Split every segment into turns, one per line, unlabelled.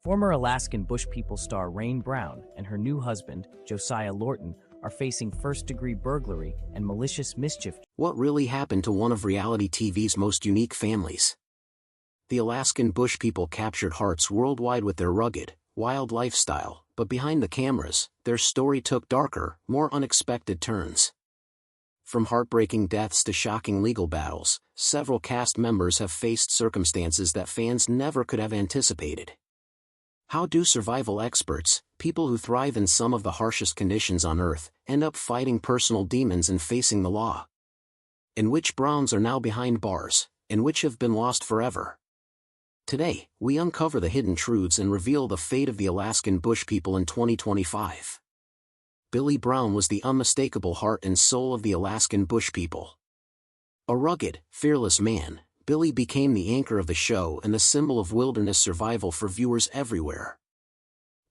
Former Alaskan Bush People star Rain Brown and her new husband, Josiah Lorton, are facing first-degree burglary and malicious mischief.
What really happened to one of reality TV's most unique families? The Alaskan Bush People captured hearts worldwide with their rugged, wild lifestyle, but behind the cameras, their story took darker, more unexpected turns. From heartbreaking deaths to shocking legal battles, several cast members have faced circumstances that fans never could have anticipated. How do survival experts, people who thrive in some of the harshest conditions on Earth, end up fighting personal demons and facing the law? And which Browns are now behind bars, and which have been lost forever? Today, we uncover the hidden truths and reveal the fate of the Alaskan Bush People in 2025. Billy Brown was the unmistakable heart and soul of the Alaskan Bush People. A rugged, fearless man, Billy became the anchor of the show and the symbol of wilderness survival for viewers everywhere.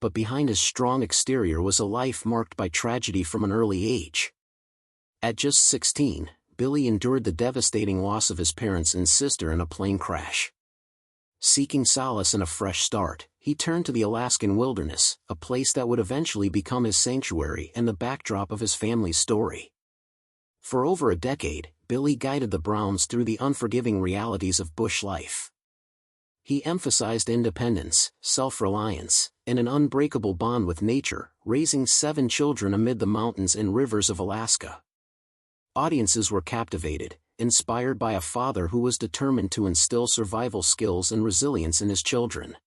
But behind his strong exterior was a life marked by tragedy from an early age. At just 16, Billy endured the devastating loss of his parents and sister in a plane crash. Seeking solace in a fresh start, he turned to the Alaskan wilderness, a place that would eventually become his sanctuary and the backdrop of his family's story. For over a decade, Billy guided the Browns through the unforgiving realities of bush life. He emphasized independence, self-reliance, and an unbreakable bond with nature, raising 7 children amid the mountains and rivers of Alaska. Audiences were captivated, inspired by a father who was determined to instill survival skills and resilience in his children.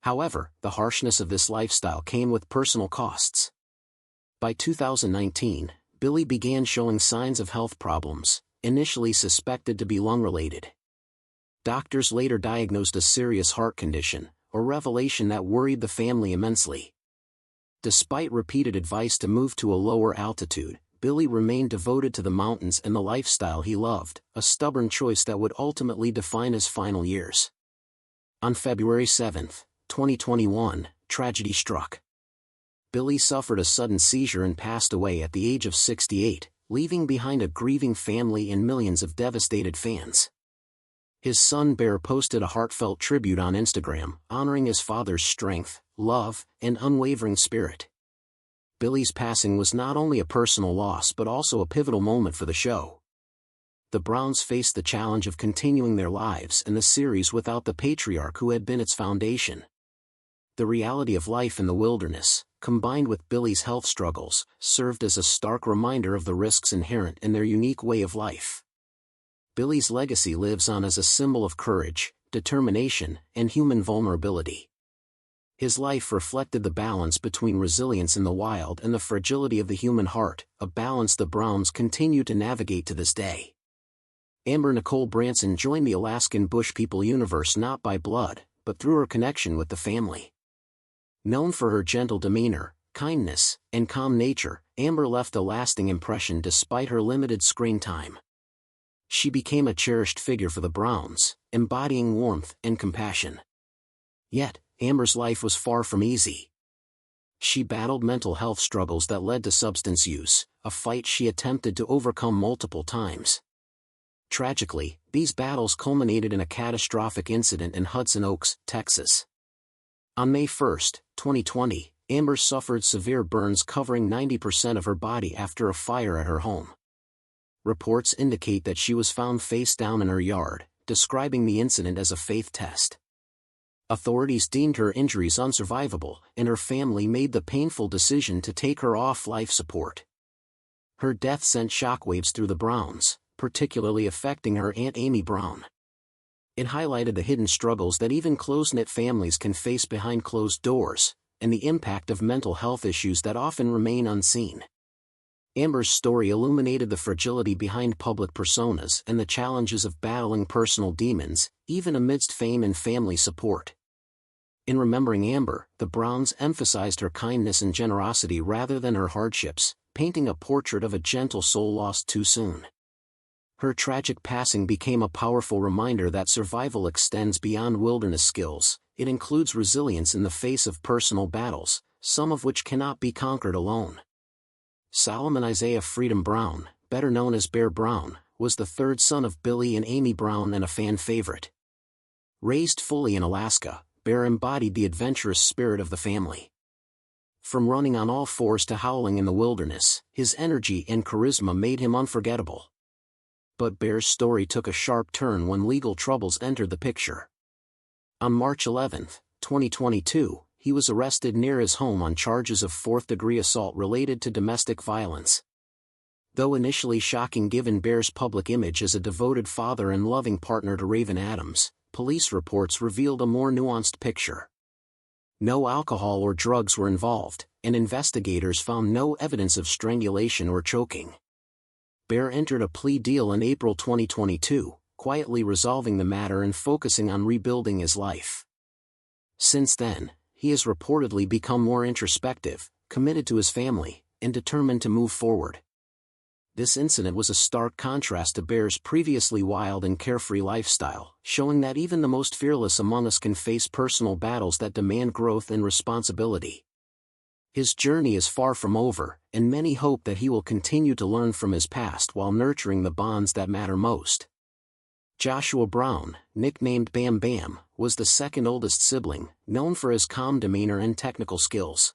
However, the harshness of this lifestyle came with personal costs. By 2019, Billy began showing signs of health problems, initially suspected to be lung-related. Doctors later diagnosed a serious heart condition, a revelation that worried the family immensely. Despite repeated advice to move to a lower altitude, Billy remained devoted to the mountains and the lifestyle he loved, a stubborn choice that would ultimately define his final years. On February 7, 2021, tragedy struck. Billy suffered a sudden seizure and passed away at the age of 68, leaving behind a grieving family and millions of devastated fans. His son Bear posted a heartfelt tribute on Instagram, honoring his father's strength, love, and unwavering spirit. Billy's passing was not only a personal loss but also a pivotal moment for the show. The Browns faced the challenge of continuing their lives and the series without the patriarch who had been its foundation. The reality of life in the wilderness, combined with Billy's health struggles, served as a stark reminder of the risks inherent in their unique way of life. Billy's legacy lives on as a symbol of courage, determination, and human vulnerability. His life reflected the balance between resilience in the wild and the fragility of the human heart, a balance the Browns continue to navigate to this day. Amber Nicole Branson joined the Alaskan Bush People universe not by blood, but through her connection with the family. Known for her gentle demeanor, kindness, and calm nature, Amber left a lasting impression despite her limited screen time. She became a cherished figure for the Browns, embodying warmth and compassion. Yet, Amber's life was far from easy. She battled mental health struggles that led to substance use, a fight she attempted to overcome multiple times. Tragically, these battles culminated in a catastrophic incident in Hudson Oaks, Texas. On May 1, 2020, Amber suffered severe burns covering 90% of her body after a fire at her home. Reports indicate that she was found face down in her yard, describing the incident as a faith test. Authorities deemed her injuries unsurvivable, and her family made the painful decision to take her off life support. Her death sent shockwaves through the Browns, particularly affecting her Aunt Amy Brown. It highlighted the hidden struggles that even close-knit families can face behind closed doors, and the impact of mental health issues that often remain unseen. Amber's story illuminated the fragility behind public personas and the challenges of battling personal demons, even amidst fame and family support. In remembering Amber, the Browns emphasized her kindness and generosity rather than her hardships, painting a portrait of a gentle soul lost too soon. Her tragic passing became a powerful reminder that survival extends beyond wilderness skills. It includes resilience in the face of personal battles, some of which cannot be conquered alone. Solomon Isaiah Freedom Brown, better known as Bear Brown, was the third son of Billy and Amy Brown and a fan favorite. Raised fully in Alaska, Bear embodied the adventurous spirit of the family. From running on all fours to howling in the wilderness, his energy and charisma made him unforgettable. But Bear's story took a sharp turn when legal troubles entered the picture. On March 11, 2022, he was arrested near his home on charges of fourth-degree assault related to domestic violence. Though initially shocking given Bear's public image as a devoted father and loving partner to Raven Adams, police reports revealed a more nuanced picture. No alcohol or drugs were involved, and investigators found no evidence of strangulation or choking. Bear entered a plea deal in April 2022, quietly resolving the matter and focusing on rebuilding his life. Since then, he has reportedly become more introspective, committed to his family, and determined to move forward. This incident was a stark contrast to Bear's previously wild and carefree lifestyle, showing that even the most fearless among us can face personal battles that demand growth and responsibility. His journey is far from over, and many hope that he will continue to learn from his past while nurturing the bonds that matter most. Joshua Brown, nicknamed Bam Bam, was the second oldest sibling, known for his calm demeanor and technical skills.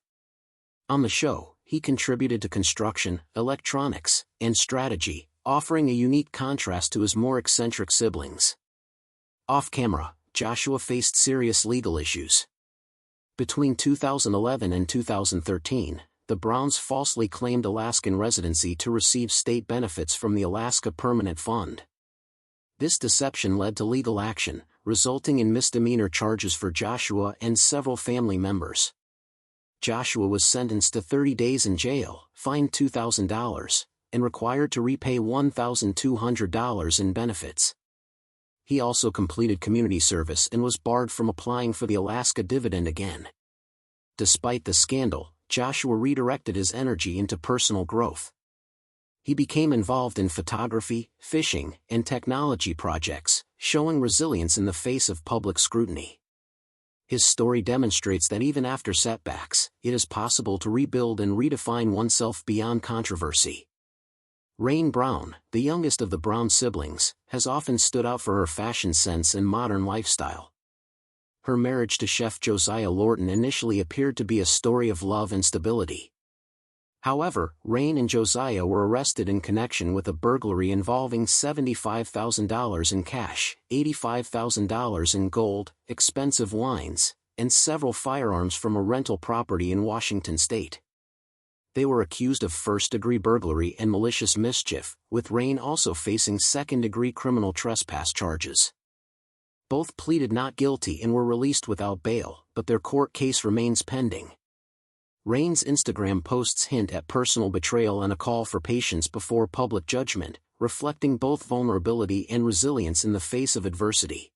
On the show, he contributed to construction, electronics, and strategy, offering a unique contrast to his more eccentric siblings. Off-camera, Joshua faced serious legal issues. Between 2011 and 2013, the Browns falsely claimed Alaskan residency to receive state benefits from the Alaska Permanent Fund. This deception led to legal action, resulting in misdemeanor charges for Joshua and several family members. Joshua was sentenced to 30 days in jail, fined $2,000, and required to repay $1,200 in benefits. He also completed community service and was barred from applying for the Alaska dividend again. Despite the scandal, Joshua redirected his energy into personal growth. He became involved in photography, fishing, and technology projects, showing resilience in the face of public scrutiny. His story demonstrates that even after setbacks, it is possible to rebuild and redefine oneself beyond controversy. Rain Brown, the youngest of the Brown siblings, has often stood out for her fashion sense and modern lifestyle. Her marriage to chef Josiah Lorton initially appeared to be a story of love and stability. However, Rain and Josiah were arrested in connection with a burglary involving $75,000 in cash, $85,000 in gold, expensive wines, and several firearms from a rental property in Washington state. They were accused of first-degree burglary and malicious mischief, with Rain also facing second-degree criminal trespass charges. Both pleaded not guilty and were released without bail, but their court case remains pending. Rain's Instagram posts hint at personal betrayal and a call for patience before public judgment, reflecting both vulnerability and resilience in the face of adversity.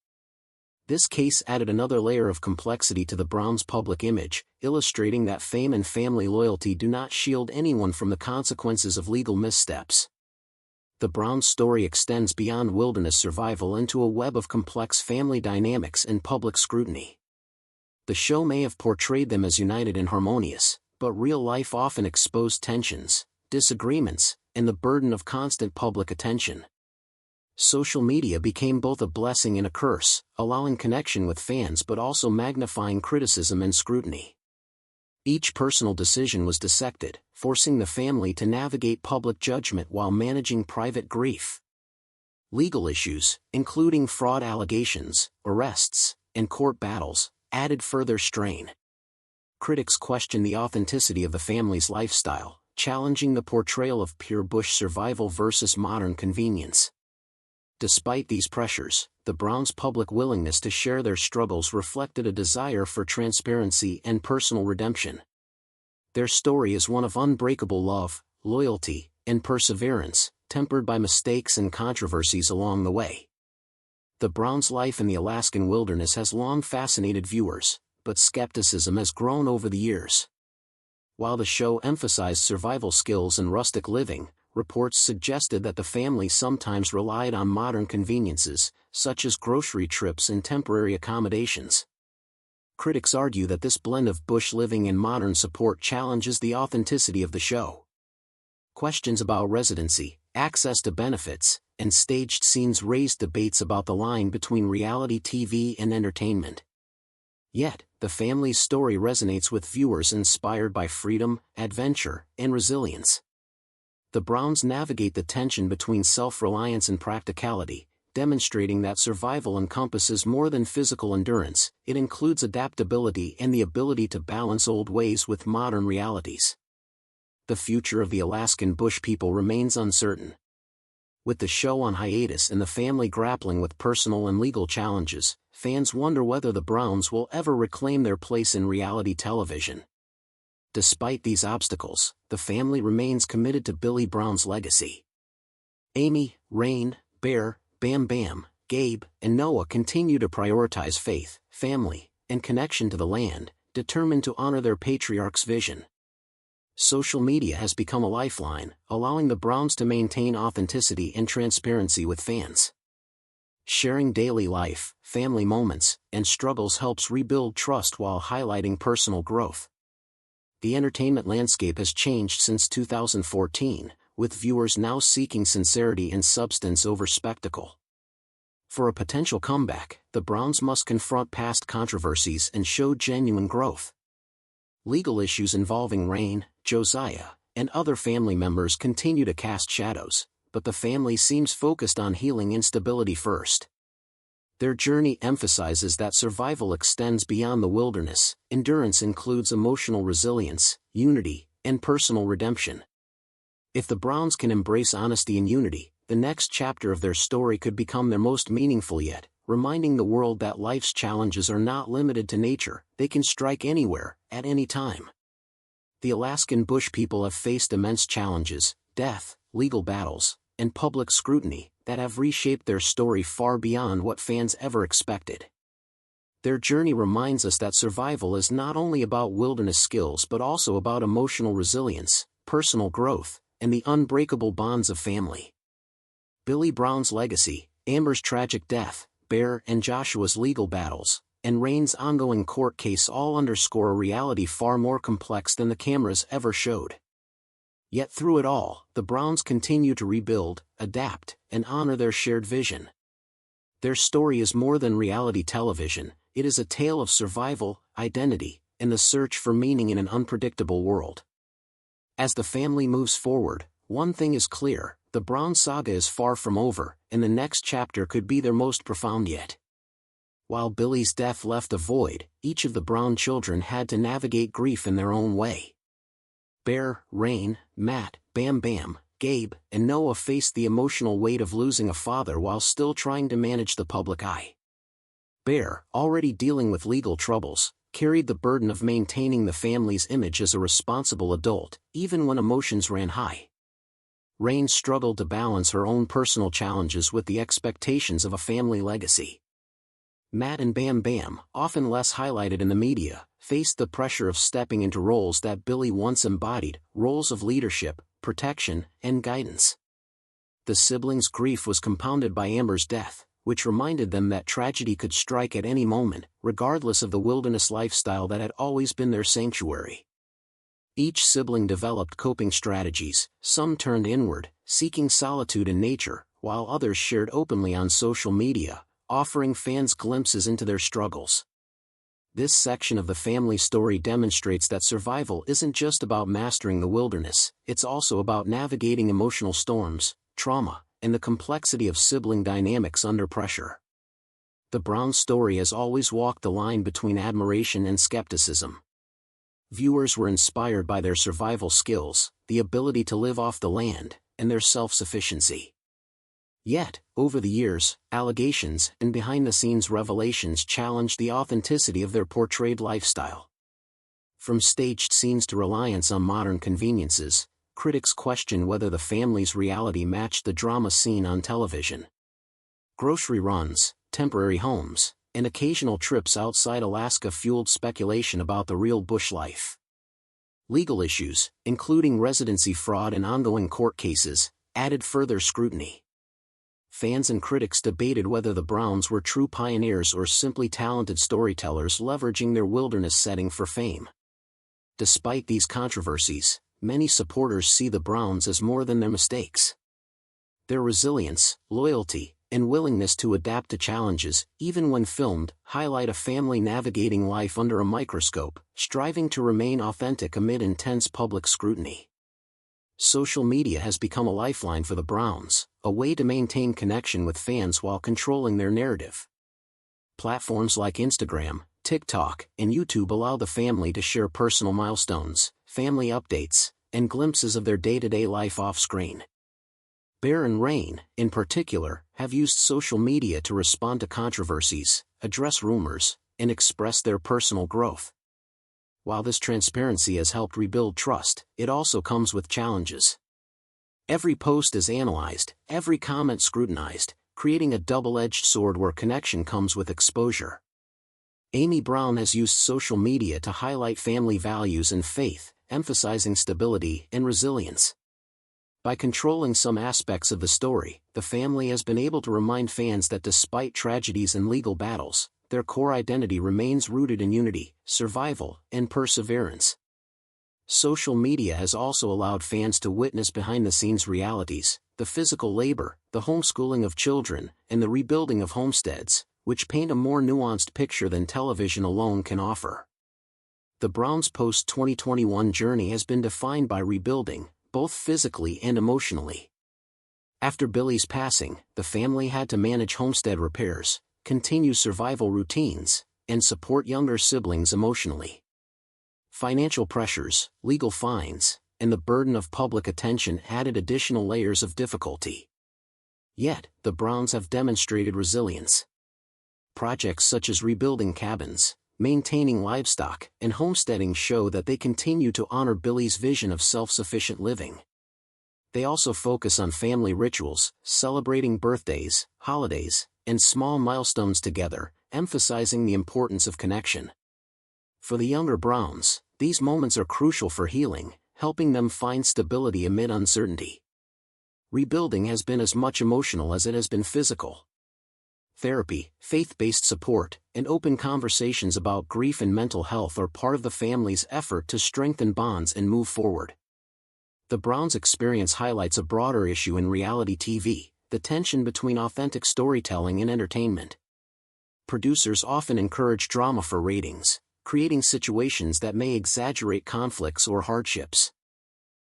This case added another layer of complexity to the Browns' public image, illustrating that fame and family loyalty do not shield anyone from the consequences of legal missteps. The Browns' story extends beyond wilderness survival into a web of complex family dynamics and public scrutiny. The show may have portrayed them as united and harmonious, but real life often exposed tensions, disagreements, and the burden of constant public attention. Social media became both a blessing and a curse, allowing connection with fans but also magnifying criticism and scrutiny. Each personal decision was dissected, forcing the family to navigate public judgment while managing private grief. Legal issues, including fraud allegations, arrests, and court battles, added further strain. Critics question the authenticity of the family's lifestyle, challenging the portrayal of pure bush survival versus modern convenience. Despite these pressures, the Browns' public willingness to share their struggles reflected a desire for transparency and personal redemption. Their story is one of unbreakable love, loyalty, and perseverance, tempered by mistakes and controversies along the way. The Browns' life in the Alaskan wilderness has long fascinated viewers, but skepticism has grown over the years. While the show emphasized survival skills and rustic living, reports suggested that the family sometimes relied on modern conveniences, such as grocery trips and temporary accommodations. Critics argue that this blend of bush living and modern support challenges the authenticity of the show. Questions about residency, access to benefits, and staged scenes raised debates about the line between reality TV and entertainment. Yet, the family's story resonates with viewers inspired by freedom, adventure, and resilience. The Browns navigate the tension between self-reliance and practicality, demonstrating that survival encompasses more than physical endurance. It includes adaptability and the ability to balance old ways with modern realities. The future of the Alaskan Bush People remains uncertain. With the show on hiatus and the family grappling with personal and legal challenges, fans wonder whether the Browns will ever reclaim their place in reality television. Despite these obstacles, the family remains committed to Billy Brown's legacy. Amy, Rain, Bear, Bam Bam, Gabe, and Noah continue to prioritize faith, family, and connection to the land, determined to honor their patriarch's vision. Social media has become a lifeline, allowing the Browns to maintain authenticity and transparency with fans. Sharing daily life, family moments, and struggles helps rebuild trust while highlighting personal growth. The entertainment landscape has changed since 2014, with viewers now seeking sincerity and substance over spectacle. For a potential comeback, the Browns must confront past controversies and show genuine growth. Legal issues involving Rain, Josiah, and other family members continue to cast shadows, but the family seems focused on healing instability first. Their journey emphasizes that survival extends beyond the wilderness. Endurance includes emotional resilience, unity, and personal redemption. If the Browns can embrace honesty and unity, the next chapter of their story could become their most meaningful yet, reminding the world that life's challenges are not limited to nature. They can strike anywhere, at any time. The Alaskan Bush People have faced immense challenges, death, legal battles, and public scrutiny, that have reshaped their story far beyond what fans ever expected. Their journey reminds us that survival is not only about wilderness skills but also about emotional resilience, personal growth, and the unbreakable bonds of family. Billy Brown's legacy, Amber's tragic death, Bear and Joshua's legal battles, and Rain's ongoing court case all underscore a reality far more complex than the cameras ever showed. Yet through it all, the Browns continue to rebuild, adapt, and honor their shared vision. Their story is more than reality television. It is a tale of survival, identity, and the search for meaning in an unpredictable world. As the family moves forward, one thing is clear: the Brown saga is far from over, and the next chapter could be their most profound yet. While Billy's death left a void, each of the Brown children had to navigate grief in their own way. Bear, Rain, Matt, Bam Bam, Gabe, and Noah faced the emotional weight of losing a father while still trying to manage the public eye. Bear, already dealing with legal troubles, carried the burden of maintaining the family's image as a responsible adult, even when emotions ran high. Rain struggled to balance her own personal challenges with the expectations of a family legacy. Matt and Bam Bam, often less highlighted in the media, faced the pressure of stepping into roles that Billy once embodied, roles of leadership, protection, and guidance. The siblings' grief was compounded by Amber's death, which reminded them that tragedy could strike at any moment, regardless of the wilderness lifestyle that had always been their sanctuary. Each sibling developed coping strategies. Some turned inward, seeking solitude in nature, while others shared openly on social media, offering fans glimpses into their struggles. This section of the family story demonstrates that survival isn't just about mastering the wilderness, it's also about navigating emotional storms, trauma, and the complexity of sibling dynamics under pressure. The Brown story has always walked the line between admiration and skepticism. Viewers were inspired by their survival skills, the ability to live off the land, and their self-sufficiency. Yet, over the years, allegations and behind-the-scenes revelations challenged the authenticity of their portrayed lifestyle. From staged scenes to reliance on modern conveniences, critics question whether the family's reality matched the drama seen on television. Grocery runs, temporary homes, and occasional trips outside Alaska fueled speculation about the real bush life. Legal issues, including residency fraud and ongoing court cases, added further scrutiny. Fans and critics debated whether the Browns were true pioneers or simply talented storytellers leveraging their wilderness setting for fame. Despite these controversies, many supporters see the Browns as more than their mistakes. Their resilience, loyalty, and willingness to adapt to challenges, even when filmed, highlight a family navigating life under a microscope, striving to remain authentic amid intense public scrutiny. Social media has become a lifeline for the Browns, a way to maintain connection with fans while controlling their narrative. Platforms like Instagram, TikTok, and YouTube allow the family to share personal milestones, family updates, and glimpses of their day-to-day life off-screen. Bear and Rain, in particular, have used social media to respond to controversies, address rumors, and express their personal growth. While this transparency has helped rebuild trust, it also comes with challenges. Every post is analyzed, every comment scrutinized, creating a double-edged sword where connection comes with exposure. Amy Brown has used social media to highlight family values and faith, emphasizing stability and resilience. By controlling some aspects of the story, the family has been able to remind fans that despite tragedies and legal battles, their core identity remains rooted in unity, survival, and perseverance. Social media has also allowed fans to witness behind-the-scenes realities, the physical labor, the homeschooling of children, and the rebuilding of homesteads, which paint a more nuanced picture than television alone can offer. The Browns' post-2021 journey has been defined by rebuilding, both physically and emotionally. After Billy's passing, the family had to manage homestead repairs, continue survival routines, and support younger siblings emotionally. Financial pressures, legal fines, and the burden of public attention added additional layers of difficulty. Yet, the Browns have demonstrated resilience. Projects such as rebuilding cabins, maintaining livestock, and homesteading show that they continue to honor Billy's vision of self-sufficient living. They also focus on family rituals, celebrating birthdays, holidays, and small milestones together, emphasizing the importance of connection. For the younger Browns, these moments are crucial for healing, helping them find stability amid uncertainty. Rebuilding has been as much emotional as it has been physical. Therapy, faith-based support, and open conversations about grief and mental health are part of the family's effort to strengthen bonds and move forward. The Browns' experience highlights a broader issue in reality TV, the tension between authentic storytelling and entertainment. Producers often encourage drama for ratings, creating situations that may exaggerate conflicts or hardships.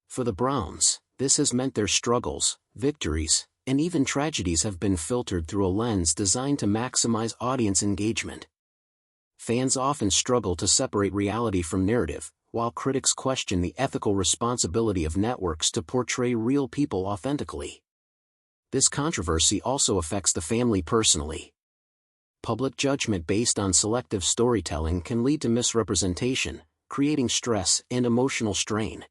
For the Browns, this has meant their struggles, victories, and even tragedies have been filtered through a lens designed to maximize audience engagement. Fans often struggle to separate reality from narrative, while critics question the ethical responsibility of networks to portray real people authentically. This controversy also affects the family personally. Public judgment based on selective storytelling can lead to misrepresentation, creating stress and emotional strain.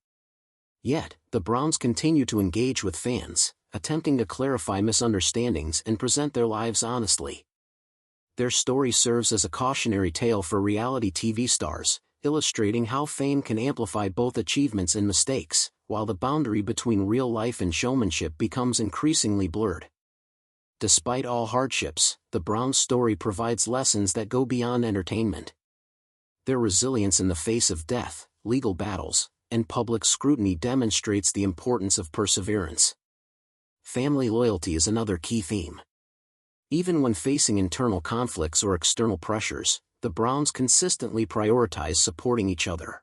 Yet, the Browns continue to engage with fans, attempting to clarify misunderstandings and present their lives honestly. Their story serves as a cautionary tale for reality TV stars, illustrating how fame can amplify both achievements and mistakes, while the boundary between real life and showmanship becomes increasingly blurred. Despite all hardships, the Browns' story provides lessons that go beyond entertainment. Their resilience in the face of death, legal battles, and public scrutiny demonstrates the importance of perseverance. Family loyalty is another key theme. Even when facing internal conflicts or external pressures, the Browns consistently prioritize supporting each other.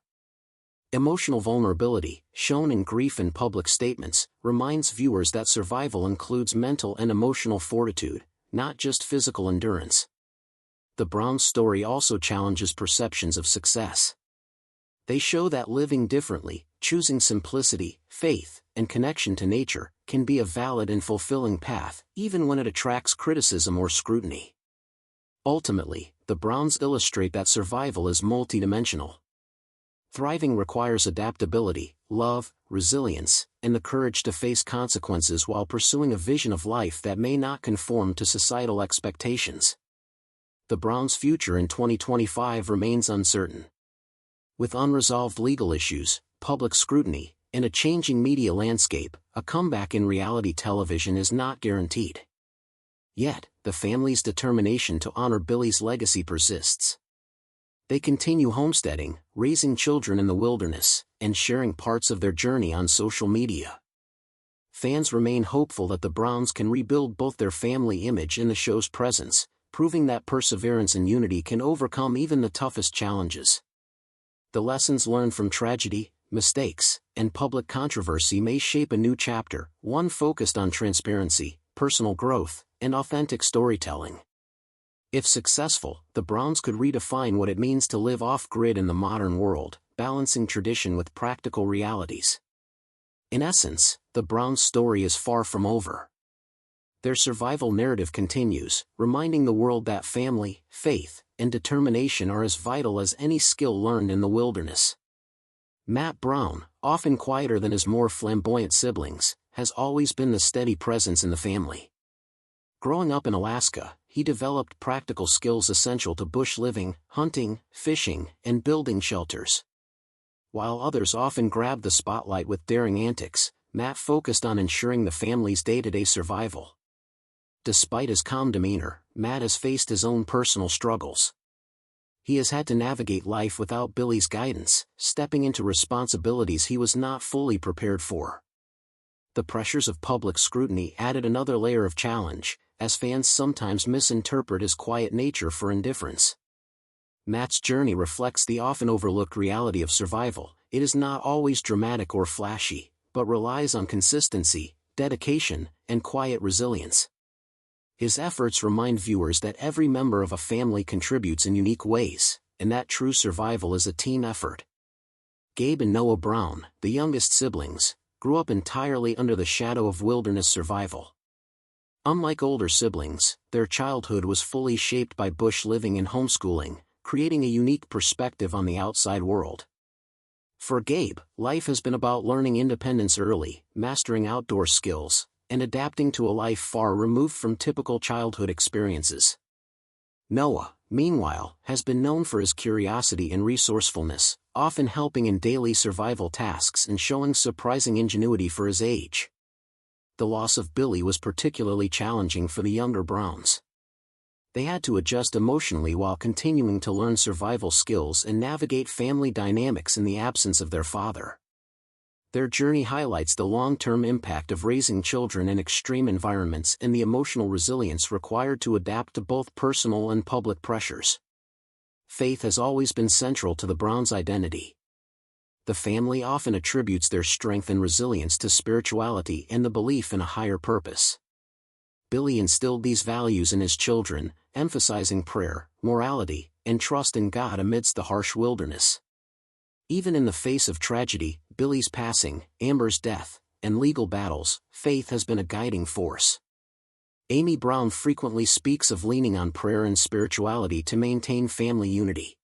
Emotional vulnerability, shown in grief and public statements, reminds viewers that survival includes mental and emotional fortitude, not just physical endurance. The Browns' story also challenges perceptions of success. They show that living differently, choosing simplicity, faith, and connection to nature, can be a valid and fulfilling path, even when it attracts criticism or scrutiny. Ultimately, the Browns illustrate that survival is multidimensional. Thriving requires adaptability, love, resilience, and the courage to face consequences while pursuing a vision of life that may not conform to societal expectations. The Browns' future in 2025 remains uncertain. With unresolved legal issues, public scrutiny, and a changing media landscape, a comeback in reality television is not guaranteed. Yet, the family's determination to honor Billy's legacy persists. They continue homesteading, raising children in the wilderness, and sharing parts of their journey on social media. fans remain hopeful that the Browns can rebuild both their family image and the show's presence, proving that perseverance and unity can overcome even the toughest challenges. The lessons learned from tragedy, mistakes, and public controversy may shape a new chapter, one focused on transparency, personal growth, and authentic storytelling. If successful, the Browns could redefine what it means to live off-grid in the modern world, balancing tradition with practical realities. In essence, the Browns' story is far from over. Their survival narrative continues, reminding the world that family, faith, and determination are as vital as any skill learned in the wilderness. Matt Brown, often quieter than his more flamboyant siblings, has always been the steady presence in the family. Growing up in Alaska, he developed practical skills essential to bush living, hunting, fishing, and building shelters. While others often grabbed the spotlight with daring antics, Matt focused on ensuring the family's day-to-day survival. Despite his calm demeanor, Matt has faced his own personal struggles. He has had to navigate life without Billy's guidance, stepping into responsibilities he was not fully prepared for. The pressures of public scrutiny added another layer of challenge, as fans sometimes misinterpret his quiet nature for indifference. Matt's journey reflects the often overlooked reality of survival. It is not always dramatic or flashy, but relies on consistency, dedication, and quiet resilience. His efforts remind viewers that every member of a family contributes in unique ways, and that true survival is a team effort. Gabe and Noah Brown, the youngest siblings, grew up entirely under the shadow of wilderness survival. Unlike older siblings, their childhood was fully shaped by bush living and homeschooling, creating a unique perspective on the outside world. For Gabe, life has been about learning independence early, mastering outdoor skills, and adapting to a life far removed from typical childhood experiences. Noah, meanwhile, has been known for his curiosity and resourcefulness, often helping in daily survival tasks and showing surprising ingenuity for his age. The loss of Billy was particularly challenging for the younger Browns. They had to adjust emotionally while continuing to learn survival skills and navigate family dynamics in the absence of their father. Their journey highlights the long-term impact of raising children in extreme environments and the emotional resilience required to adapt to both personal and public pressures. Faith has always been central to the Browns' identity. The family often attributes their strength and resilience to spirituality and the belief in a higher purpose. Billy instilled these values in his children, emphasizing prayer, morality, and trust in God amidst the harsh wilderness. Even in the face of tragedy, Billy's passing, Amber's death, and legal battles, faith has been a guiding force. Amy Brown frequently speaks of leaning on prayer and spirituality to maintain family unity.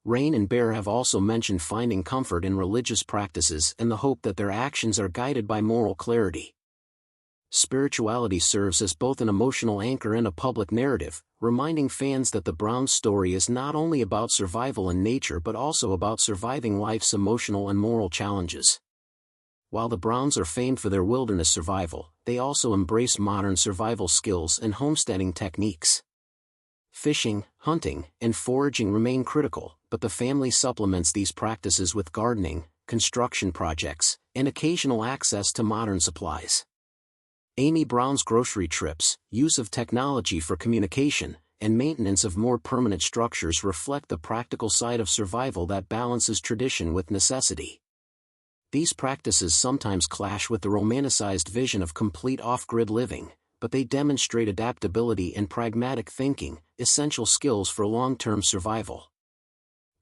Rain and Bear have also mentioned finding comfort in religious practices and the hope that their actions are guided by moral clarity. Spirituality serves as both an emotional anchor and a public narrative, reminding fans that the Browns' story is not only about survival in nature but also about surviving life's emotional and moral challenges. While the Browns are famed for their wilderness survival, they also embrace modern survival skills and homesteading techniques. Fishing, hunting, and foraging remain critical, but the family supplements these practices with gardening, construction projects, and occasional access to modern supplies. Amy Brown's grocery trips, use of technology for communication, and maintenance of more permanent structures reflect the practical side of survival that balances tradition with necessity. These practices sometimes clash with the romanticized vision of complete off-grid living, but they demonstrate adaptability and pragmatic thinking, essential skills for long-term survival.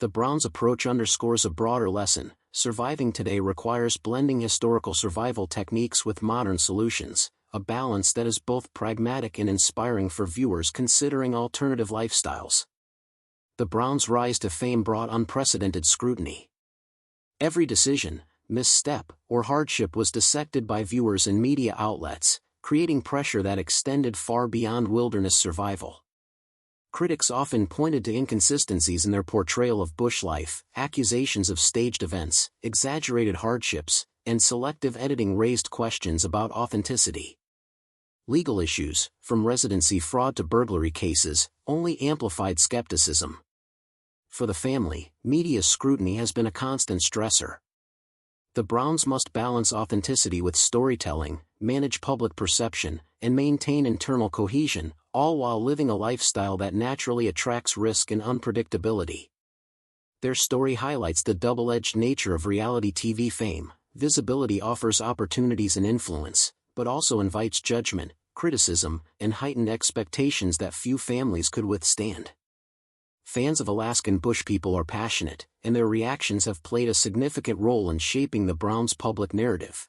The Browns' approach underscores a broader lesson: surviving today requires blending historical survival techniques with modern solutions, a balance that is both pragmatic and inspiring for viewers considering alternative lifestyles. The Browns' rise to fame brought unprecedented scrutiny. Every decision, misstep, or hardship was dissected by viewers and media outlets, creating pressure that extended far beyond wilderness survival. Critics often pointed to inconsistencies in their portrayal of bush life, accusations of staged events, exaggerated hardships, and selective editing raised questions about authenticity. Legal issues, from residency fraud to burglary cases, only amplified skepticism. For the family, media scrutiny has been a constant stressor. The Browns must balance authenticity with storytelling, manage public perception, and maintain internal cohesion, all while living a lifestyle that naturally attracts risk and unpredictability. Their story highlights the double-edged nature of reality TV fame. Visibility offers opportunities and influence, but also invites judgment, criticism, and heightened expectations that few families could withstand. Fans of Alaskan Bush People are passionate, and their reactions have played a significant role in shaping the Browns' public narrative.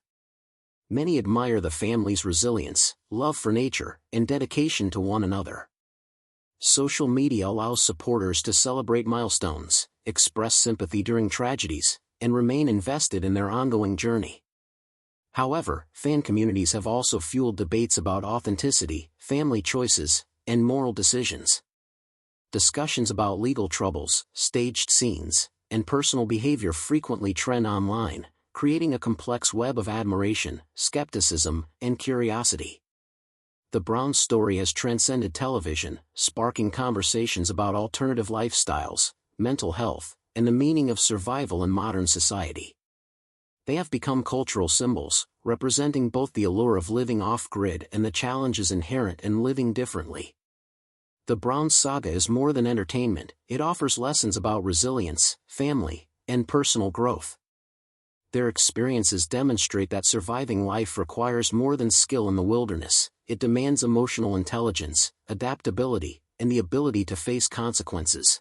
Many admire the family's resilience, love for nature, and dedication to one another. Social media allows supporters to celebrate milestones, express sympathy during tragedies, and remain invested in their ongoing journey. However, fan communities have also fueled debates about authenticity, family choices, and moral decisions. Discussions about legal troubles, staged scenes, and personal behavior frequently trend online, creating a complex web of admiration, skepticism, and curiosity. The Browns' story has transcended television, sparking conversations about alternative lifestyles, mental health, and the meaning of survival in modern society. They have become cultural symbols, representing both the allure of living off-grid and the challenges inherent in living differently. The Browns saga is more than entertainment, it offers lessons about resilience, family, and personal growth. Their experiences demonstrate that surviving life requires more than skill in the wilderness. It demands emotional intelligence, adaptability, and the ability to face consequences.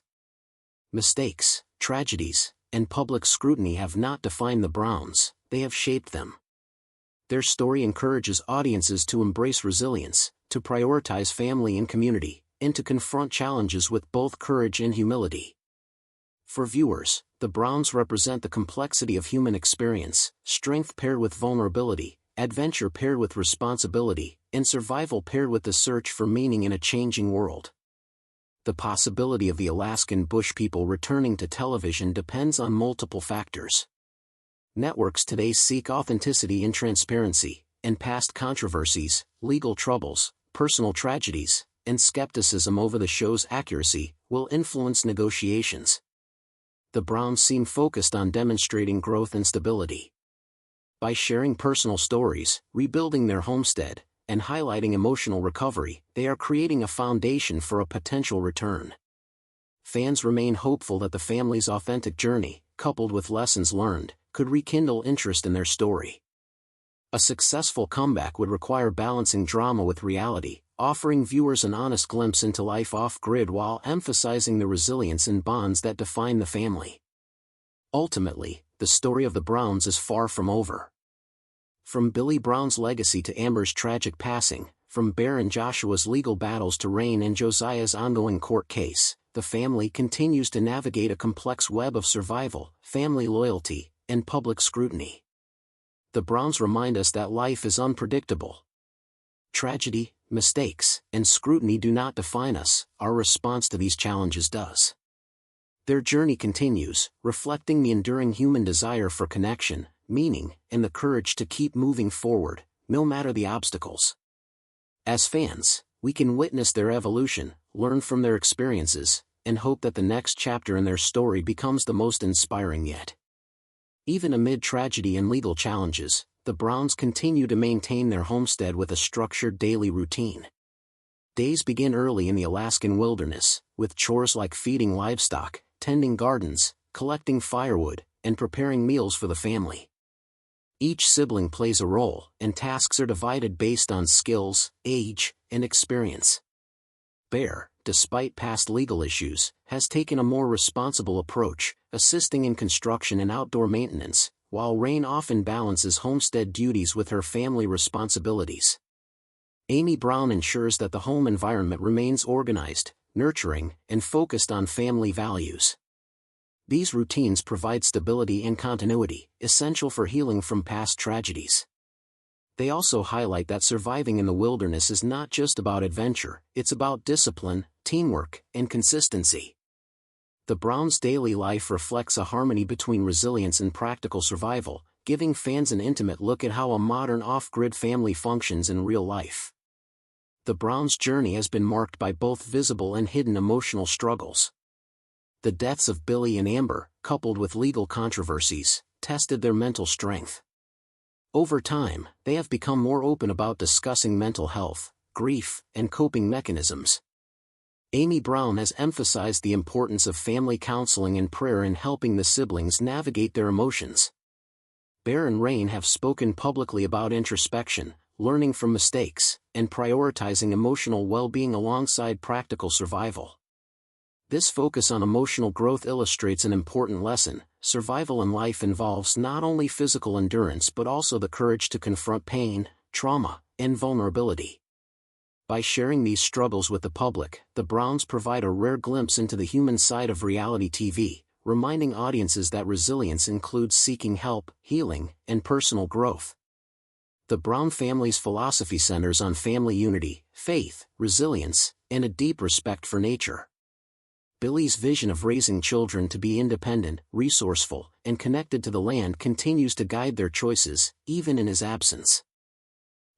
Mistakes, tragedies, and public scrutiny have not defined the Browns, they have shaped them. Their story encourages audiences to embrace resilience, to prioritize family and community, and to confront challenges with both courage and humility. For viewers, the Browns represent the complexity of human experience, strength paired with vulnerability, adventure paired with responsibility, and survival paired with the search for meaning in a changing world. The possibility of the Alaskan Bush People returning to television depends on multiple factors. Networks today seek authenticity and transparency, and past controversies, legal troubles, personal tragedies, and skepticism over the show's accuracy will influence negotiations. The Browns seem focused on demonstrating growth and stability. By sharing personal stories, rebuilding their homestead, and highlighting emotional recovery, they are creating a foundation for a potential return. Fans remain hopeful that the family's authentic journey, coupled with lessons learned, could rekindle interest in their story. A successful comeback would require balancing drama with reality, offering viewers an honest glimpse into life off-grid while emphasizing the resilience and bonds that define the family. Ultimately, the story of the Browns is far from over. From Billy Brown's legacy to Amber's tragic passing, from Bear and Joshua's legal battles to Rain and Josiah's ongoing court case, the family continues to navigate a complex web of survival, family loyalty, and public scrutiny. The Browns remind us that life is unpredictable. Tragedy, mistakes, and scrutiny do not define us, our response to these challenges does. Their journey continues, reflecting the enduring human desire for connection, meaning, and the courage to keep moving forward, no matter the obstacles. As fans, we can witness their evolution, learn from their experiences, and hope that the next chapter in their story becomes the most inspiring yet. Even amid tragedy and legal challenges, the Browns continue to maintain their homestead with a structured daily routine. Days begin early in the Alaskan wilderness, with chores like feeding livestock, tending gardens, collecting firewood, and preparing meals for the family. Each sibling plays a role, and tasks are divided based on skills, age, and experience. Bear, despite past legal issues, has taken a more responsible approach, assisting in construction and outdoor maintenance, while Rain often balances homestead duties with her family responsibilities. Amy Brown ensures that the home environment remains organized, nurturing, and focused on family values. These routines provide stability and continuity, essential for healing from past tragedies. They also highlight that surviving in the wilderness is not just about adventure, it's about discipline, teamwork, and consistency. The Browns' daily life reflects a harmony between resilience and practical survival, giving fans an intimate look at how a modern off-grid family functions in real life. The Browns' journey has been marked by both visible and hidden emotional struggles. The deaths of Billy and Amber, coupled with legal controversies, tested their mental strength. Over time, they have become more open about discussing mental health, grief, and coping mechanisms. Amy Brown has emphasized the importance of family counseling and prayer in helping the siblings navigate their emotions. Bear and Rain have spoken publicly about introspection, learning from mistakes, and prioritizing emotional well-being alongside practical survival. This focus on emotional growth illustrates an important lesson: survival in life involves not only physical endurance but also the courage to confront pain, trauma, and vulnerability. By sharing these struggles with the public, the Browns provide a rare glimpse into the human side of reality TV, reminding audiences that resilience includes seeking help, healing, and personal growth. The Brown family's philosophy centers on family unity, faith, resilience, and a deep respect for nature. Billy's vision of raising children to be independent, resourceful, and connected to the land continues to guide their choices, even in his absence.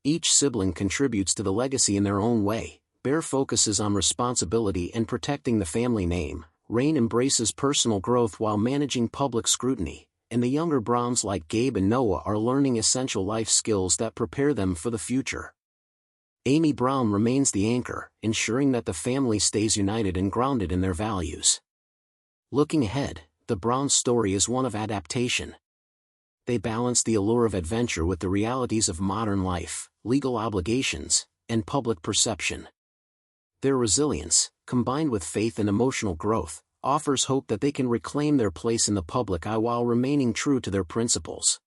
Each sibling contributes to the legacy in their own way. Bear focuses on responsibility and protecting the family name. Rain embraces personal growth while managing public scrutiny, and the younger Browns like Gabe and Noah are learning essential life skills that prepare them for the future. Amy Brown remains the anchor, ensuring that the family stays united and grounded in their values. Looking ahead, the Brown story is one of adaptation. They balance the allure of adventure with the realities of modern life, legal obligations, and public perception. Their resilience, combined with faith and emotional growth, offers hope that they can reclaim their place in the public eye while remaining true to their principles.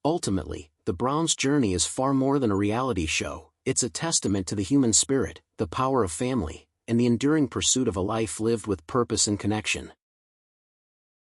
Ultimately, the Browns' journey is far more than a reality show. It's a testament to the human spirit, the power of family, and the enduring pursuit of a life lived with purpose and connection.